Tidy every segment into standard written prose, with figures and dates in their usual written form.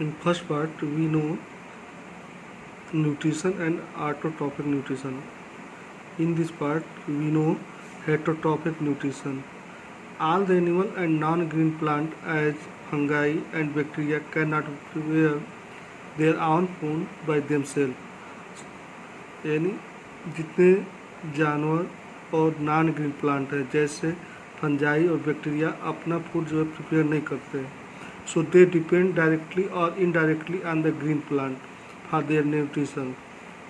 In first part, we know nutrition and autotrophic nutrition. In this part, we know heterotrophic nutrition. All the animal and non-green plant as fungi and bacteria cannot prepare their own food by themselves. यानी जितने जानवर और non green plant है जैसे fungi और bacteria अपना food जो है प्रिपेयर नहीं करते, सो दे डिपेंड डायरेक्टली और indirectly on the green plant for their nutrition.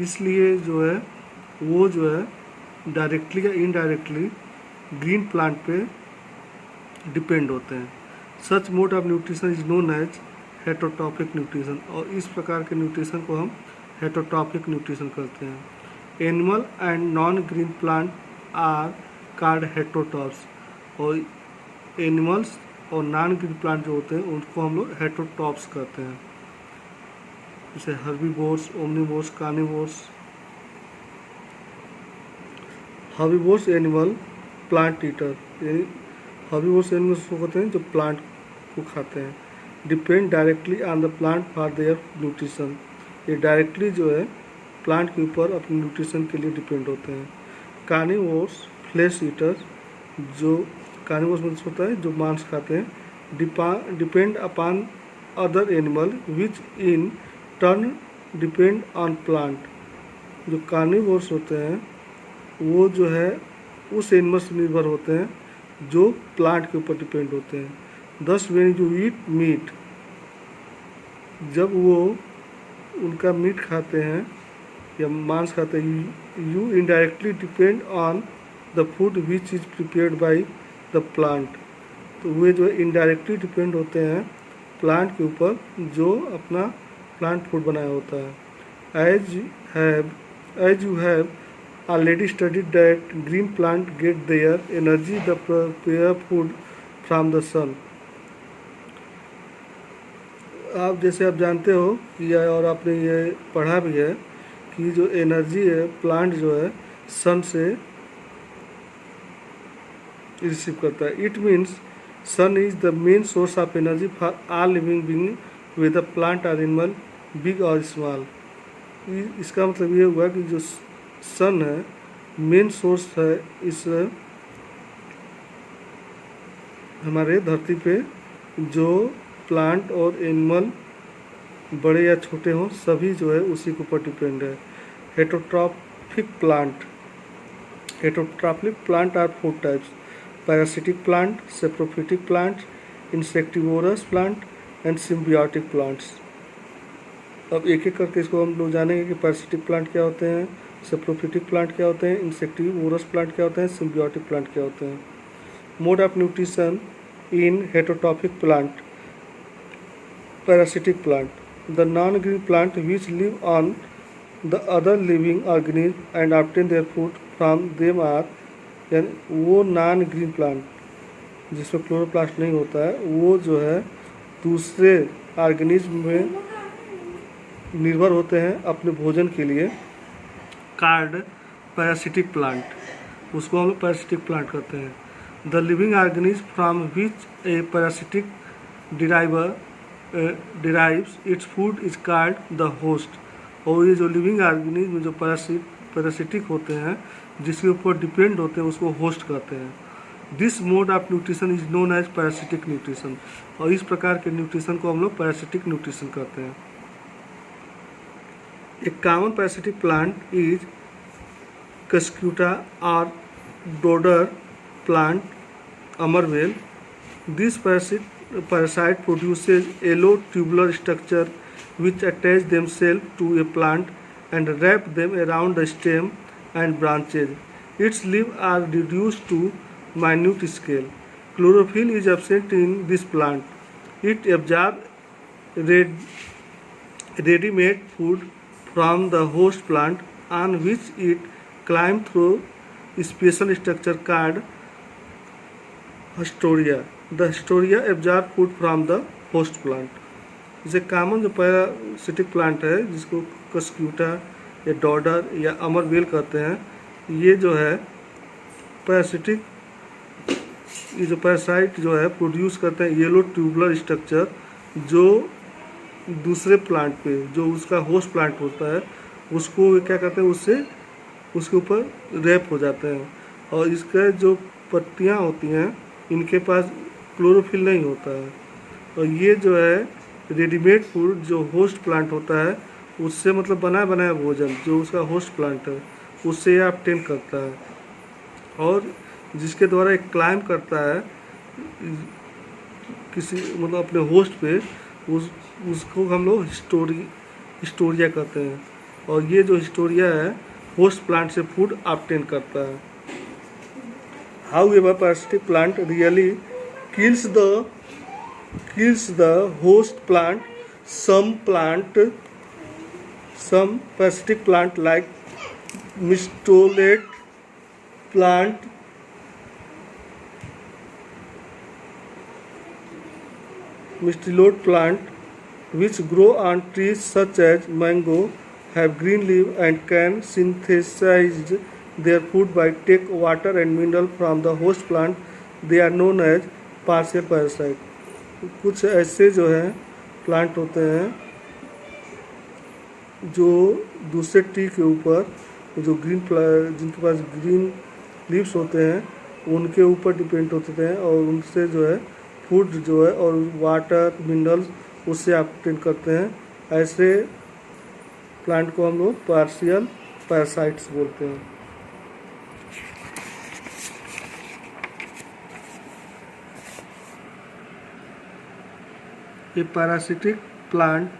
इसलिए जो है वो जो है डायरेक्टली या इनडायरेक्टली ग्रीन प्लांट पे डिपेंड होते हैं। Such mode of nutrition is known as heterotrophic nutrition, और इस प्रकार के न्यूट्रिशन को हम हेटरोट्रॉफिक न्यूट्रिशन करते हैं। Animal and non green plant are called heterotrophs, और एनिमल्स और नॉन ग्रीन प्लांट जो होते हैं उनको हम लोग हेटरोट्रॉफ्स कहते हैं, जैसे herbivores, omnivores, carnivores. Herbivores animal plant eater, यानी हर्बीवोर्स एनिमल्स को कहते हैं जो प्लांट को खाते हैं। Depend directly on the plant for their nutrition, ये डायरेक्टली जो है प्लांट के ऊपर अपने न्यूट्रिशन के लिए डिपेंड होते हैं। कार्निवोर्स फ्लैश ईटर, जो कार्निवोर्स में होता है जो मांस खाते हैं। Depend upon other animal which in turn depend on plant, जो कार्निवोर्स होते हैं वो जो है उस एनिमल से निर्भर होते हैं जो प्लांट के ऊपर डिपेंड होते हैं। दस व्हेन यू ईट मीट, जब वो उनका मीट खाते हैं या मांस खाते हैं, you indirectly depend on the food which is prepared by the plant, तो वे जो है इनडायरेक्टली डिपेंड होते हैं प्लांट के ऊपर जो अपना प्लांट फूड बनाया होता है। As you have already studied that green plant get their energy the prepare food from the sun. आप जैसे आप जानते हो कि और आपने ये पढ़ा भी है कि जो एनर्जी है प्लांट जो है सन से रिसीव करता है। It means sun is the main source of energy for all living being whether plant और एनिमल बिग और स्मॉल। इसका मतलब ये हुआ कि जो सन है मेन सोर्स है इस हमारे धरती पे, जो प्लांट और एनिमल बड़े या छोटे हों सभी जो है उसी के ऊपर डिपेंड है। Heterotrophic plant are four types: parasitic plant, saprophytic plant, insectivorous plant and symbiotic plants. अब एक एक करके इसको हम लोग जानेंगे कि पैरासिटिक प्लांट क्या होते हैं, सेप्रोफिटिक प्लांट क्या होते हैं, इंसेक्टिवोरस प्लांट क्या होते हैं, सिम्बियोटिक प्लांट क्या होते हैं। Mode of nutrition in heterotrophic plant, parasitic plant, the non green plant which live on the other living organism and obtain their food from them are, यानी वो नॉन ग्रीन प्लांट जिसमें chloroplast नहीं होता है वो जो है दूसरे ऑर्गेनिज्म में निर्भर होते हैं अपने भोजन के लिए, कार्ड पैरासिटिक प्लांट, उसको हम लोग पैरासिटिक प्लांट कहते हैं। The living organism from which A parasitic derives its food is called the host, और ये जो लिविंग ऑर्गेनिज्म जो पैरासिटिक होते हैं जिसके ऊपर डिपेंड होते हैं उसको होस्ट कहते हैं। This mode of nutrition is known as parasitic nutrition, और इस प्रकार के न्यूट्रिशन को हम लोग पैरासिटिक न्यूट्रिशन कहते हैं। A common parasitic plant is Cuscuta or dodder plant, Amarvale. This parasite produces yellow tubular structure which attach themselves to a plant and wrap them around the stem and branches. Its leaves are reduced to minute scale. Chlorophyll is absent in this plant. It absorbs ready-made food from the host plant on which it climbs through special structure called historia. The historia absorb food from the host plant. जैसे common जो parasitic plant है जिसको Cuscuta या डॉडर या अमरवेल कहते हैं, ये जो है पैरासिटिक, ये जो पैरासाइट जो है प्रोड्यूस करते हैं येलो ट्यूबुलर स्ट्रक्चर जो दूसरे प्लांट पे, जो उसका होस्ट प्लांट होता है, उसको क्या करते हैं, उससे उसके ऊपर रैप हो जाते हैं। और इसका जो पत्तियां होती हैं, इनके पास क्लोरोफिल नहीं होता है। और ये जो है रेडीमेड फूड जो होस्ट प्लांट होता है, उससे मतलब बनाया बनाया भोजन जो उसका होस्ट प्लांट है, उससे ये ऑब्टेन करता है। और जिसके द्वारा एक क्लाइम करता है किसी मतलब अपने होस्ट पे, उसको हम लोग हिस्टोरिया कहते हैं। और ये जो हिस्टोरिया है, होस्ट प्लांट से फूड ऑब्टेन करता है। However, parasitic plant really kills the host plant. Some parasitic plant like mistolate plant, which grow on trees such as mango, have green leaf and can synthesize their food by take water and mineral from the host plant. They are known as partial parasite. कुछ ऐसे जो है plant होते हैं जो दूसरे tree के ऊपर जो जिनके पास ग्रीन लीव्स होते हैं, उनके ऊपर डिपेंड होते हैं और उनसे जो है फूड जो है और वाटर मिनरल्स उससे ऑब्टेन करते हैं। ऐसे प्लांट को हम लोग पार्शियल पैरासाइट्स बोलते हैं। A parasitic plant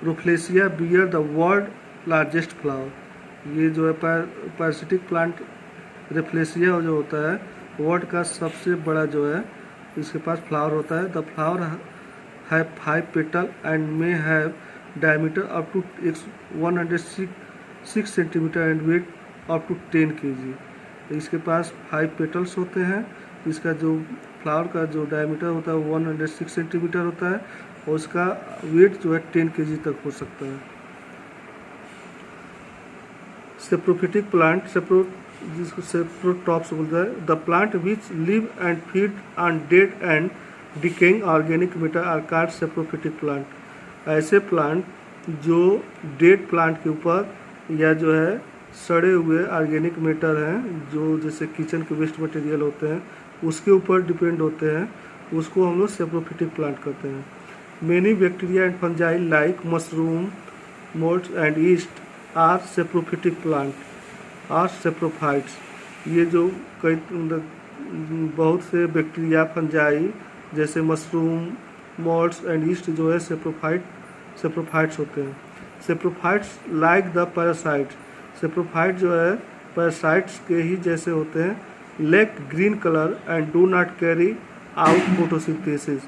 Rafflesia bear the world largest flower। ये जो है parasitic plant Rafflesia जो होता है, वर्ल्ड का सबसे बड़ा जो है इसके पास फ्लावर होता है। The flower have 5 petal and may have diameter up to 106 centimetre and weight up to 10 kg। इसके पास 5 पेटल्स होते हैं। इसका जो फ्लावर का जो डायमीटर होता है 106 सेंटीमीटर होता है और उसका वेट जो है 10 kg तक हो सकता है। सेप्रोफिटिक प्लांट, जिसको सेप्रोटॉप्स बोलता है, the plant which live and feed on dead and decaying organic matter are called saprophytic plant. ऐसे प्लांट जो डेड प्लांट के ऊपर या जो है सड़े हुए ऑर्गेनिक मैटर हैं, जो जैसे किचन के वेस्ट मटेरियल होते हैं, उसके ऊपर डिपेंड होते हैं, उसको हम लोग सेप्रोफिटिक प्लांट कहते हैं। Many bacteria and fungi like mushroom, moulds and yeast are saprophytic plant are saprophytes. ये जो कई बहुत से बैक्टीरिया फंजाई जैसे मशरूम, मोल्ड्स एंड ईस्ट जो है सेप्रोफाइट्स होते हैं। Saprophytes like the parasites, saprophyte जो है पैरासाइट्स के ही जैसे होते हैं। Lack green colour and do not carry out photosynthesis.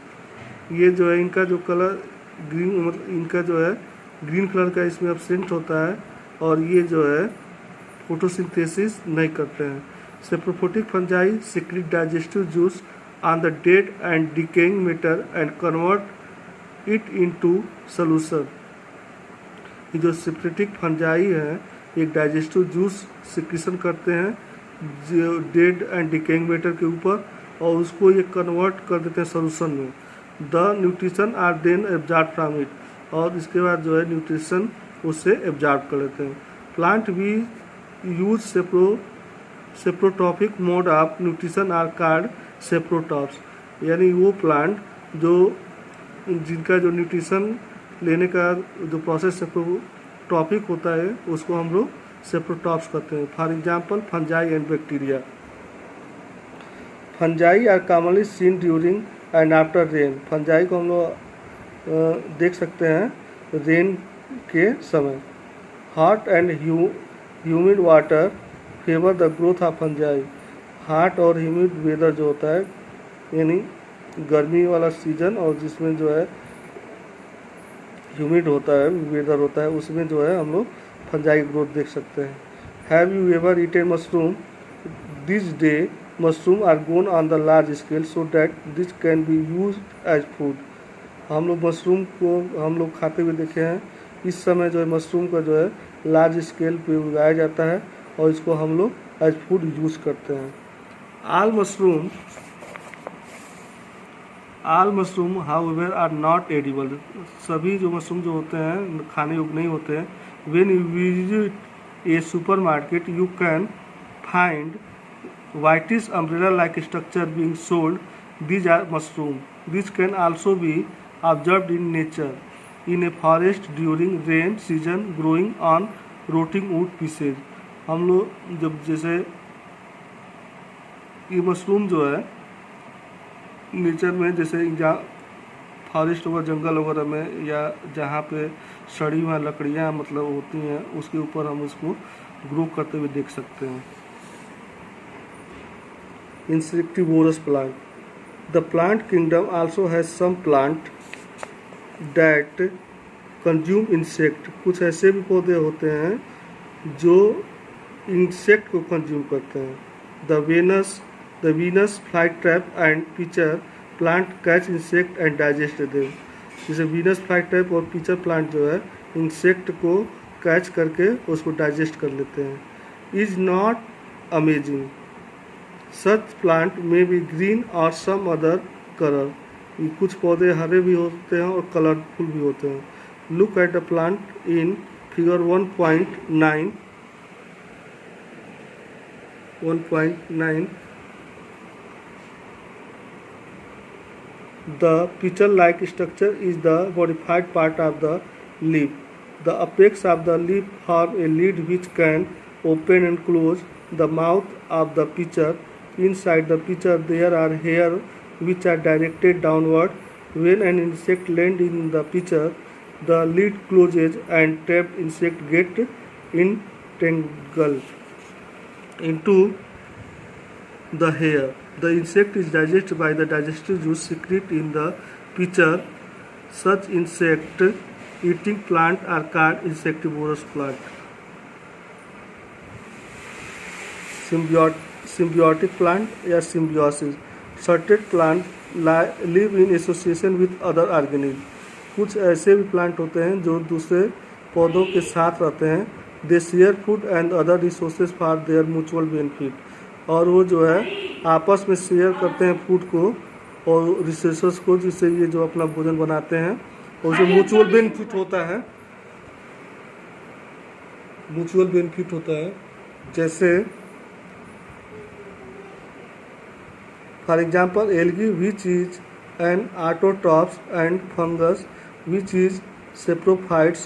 ये जो है इनका जो कलर ग्रीन मतलब इनका जो है ग्रीन कलर का इसमें एब्सेंट होता है और ये जो है फोटोसिंथेसिस नहीं करते हैं। Saprophytic fungi secrete digestive juice on the dead and decaying matter and convert it into solution। ये जो सेप्रोफिटिक फंजाई है एक डाइजेस्टिव जूस सिक्रीशन करते हैं जो डेड एंड डिकेइंग मैटर के ऊपर और उसको ये कन्वर्ट कर देते हैं सोल्यूशन में। The nutrition are then absorb from it, और इसके बाद जो है न्यूट्रिशन उससे एब्जॉर्ब कर लेते हैं। प्लांट भी use saprotrophic mode of nutrition are called saprotrophs. यानी वो प्लांट जो जिनका जो न्यूट्रिशन लेने का जो प्रोसेस सेप्रोटॉपिक होता है उसको हम लोग सेप्रोटॉप्स कहते हैं। For example fungi and bacteria. Fungi are commonly seen during and after rain. Fungi को हम लोग देख सकते हैं रेन के समय। Hot and humid water favour the growth of fungi. Hot और ह्यूमिड वेदर जो होता है यानी गर्मी वाला सीजन और जिसमें जो है ह्यूमिड होता है वेदर होता है उसमें जो है हम लोग फंजाई ग्रोथ देख सकते हैं। Have you ever eaten mushroom? This day mushroom are grown on the large scale so that this can be use as food. हम लोग मशरूम को हम लोग खाते हुए देखे हैं। इस समय जो है मशरूम का जो है लार्ज स्केल पे उगाया जाता है और इसको हम लोग एज फूड यूज करते हैं। All mushroom however are not edible, सभी जो मशरूम जो होते हैं खाने योग्य नहीं होते हैं. When you visit A super market you can find whitish umbrella like structure being sold. These are mushroom. These can also be observed in nature in a forest during rain season growing on rotting wood pieces. हम लोग जब जैसे ये mushroom जो है nature में जैसे जहाँ फॉरेस्ट वगैरह जंगल वगैरह में या जहाँ पे सड़ी हुई लकड़ियाँ मतलब होती हैं उसके ऊपर हम उसको ग्रो करते हुए देख सकते हैं. Insectivorous plant. The plant kingdom also has some plant that consume insect. कुछ ऐसे भी पौधे होते हैं जो इंसेक्ट को कंज्यूम करते हैं. The Venus flytrap and pitcher plant catch insect and digest them. जैसे वीनस फ्लाइट्रैप और पिचर प्लांट जो है इंसेक्ट को कैच करके उसको डाइजेस्ट कर लेते हैं. Is not amazing. Such plant may be green or some other color. ये कुछ पौधे हरे भी होते हैं और कलरफुल भी होते हैं. Look at the plant in figure 1.9. 1.9. The pitcher-like structure is the modified part of the leaf. The apex of the leaf form a lid which can open and close the mouth of the pitcher. Inside the pitcher there are hairs which are directed downward. When an insect lands in the pitcher, the lid closes and trapped insect get entangled into the hair. The insect is digested by the digestive juice secreted in the pitcher. Such insect-eating plants are called insectivorous plants. Symbiotic plant या symbiosis. Certain plants live in association with other organisms. कुछ ऐसे भी plant होते हैं जो दूसरे पौधों के साथ रहते हैं. They share food and other resources for their mutual benefit. और वो जो है आपस में शेयर करते हैं फूड को और रिसोर्सेस को, जिससे ये जो अपना भोजन बनाते हैं और उसे म्यूचुअल बेनिफिट होता है. म्यूचुअल बेनिफिट होता है. जैसे for example algae which is an autotrophs and fungus which is saprophytes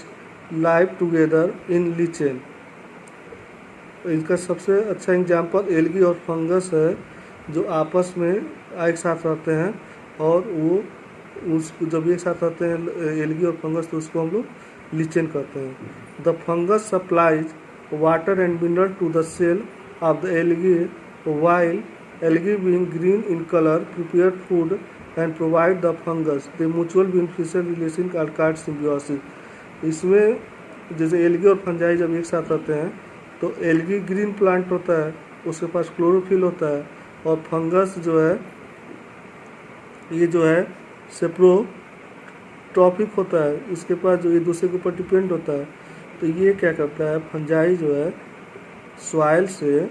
live together in lichen. इनका सबसे अच्छा एग्जाम्पल एल्गी और फंगस है जो आपस में एक साथ रहते हैं और वो उसको जब एक साथ रहते हैं एल्गी और फंगस तो उसको हम लोग lichen कहते हैं. The fungus supplies water and mineral to the cell of the algae while algae being green in color prepare food and provide the fungus. The mutual beneficial relation are called symbiosis. इसमें जैसे algae और fungi जब एक साथ रहते हैं तो algae green plant होता है, उसके पास क्लोरोफिल होता है, और फंगस जो है ये जो है सेप्रोट्रॉपिक होता है, इसके पास जो एक दूसरे के ऊपर डिपेंड होता है. तो ये क्या करता है, फंजाई जो है सॉइल से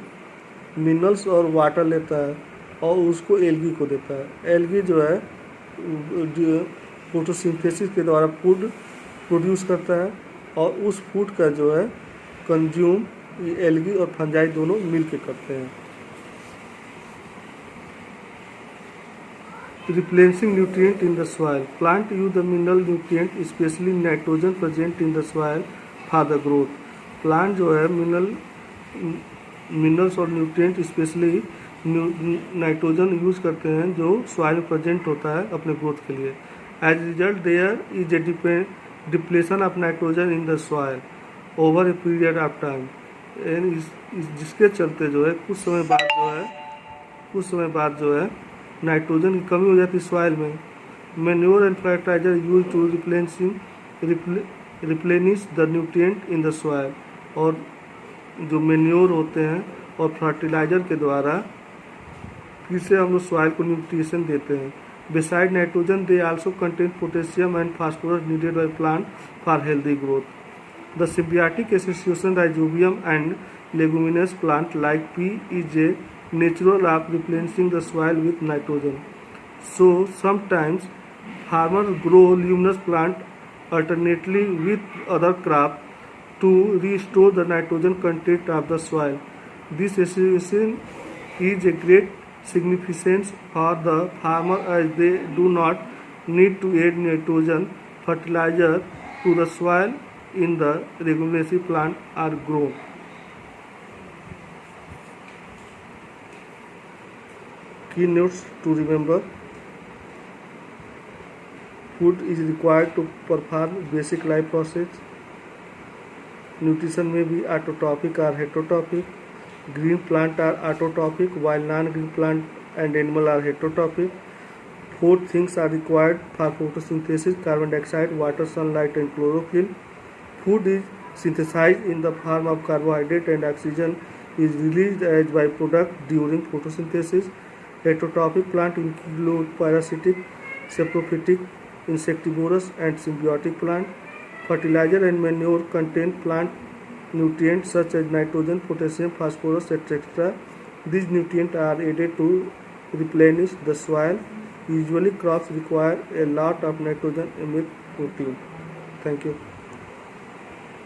मिनरल्स और वाटर लेता है और उसको एल्गी को देता है. एल्गी जो है फोटोसिंथेसिस के द्वारा फूड प्रोड्यूस करता है और उस फूड का जो है कंज्यूम ये एल्गी और फंजाई दोनों मिलके करते हैं. Replenishing nutrient in the soil. Plant use the mineral nutrient, especially nitrogen present in the soil for the growth. Plant जो है मिनरल्स और न्यूट्रिएंट स्पेशली नाइट्रोजन यूज़ करते हैं जो सॉइल में प्रेजेंट होता है अपने ग्रोथ के लिए. As result there is a depletion of nitrogen in the soil over a period of time. जिसके चलते जो है कुछ समय बाद जो है नाइट्रोजन की कमी हो जाती है सॉइल में. Manure and fertiliser use to replenish the nutrient in the soil. और जो मैन्योर होते हैं और फर्टिलाइजर के द्वारा फिर से हम लोग सॉइल को न्यूट्रिशन देते हैं. Beside nitrogen they also contain potassium and phosphorus needed by plant for healthy growth. The symbiotic association rhizobium and leguminous plant like pea is a natural of replenishing the soil with nitrogen. So sometimes farmers grow leguminous plant alternately with other crop to restore the nitrogen content of the soil. This association is a great significance for the farmer as they do not need to add nitrogen fertilizer to the soil in the leguminous plant are grown. Key notes to remember: food is required to perform basic life process. Nutrition may be autotrophic or heterotrophic. Green plant are autotrophic while non-green plant and animal are heterotrophic. Four things are required for photosynthesis: carbon dioxide, water, sunlight and chlorophyll. Food is synthesized in the form of carbohydrate and oxygen is released as byproduct during photosynthesis. Heterotrophic plants include parasitic, saprophytic, insectivorous and symbiotic plant. Fertilizer and manure contain plant nutrients such as nitrogen, potassium, phosphorus, etc. These nutrients are added to replenish the soil. Usually crops require a lot of nitrogen amid protein. Thank you.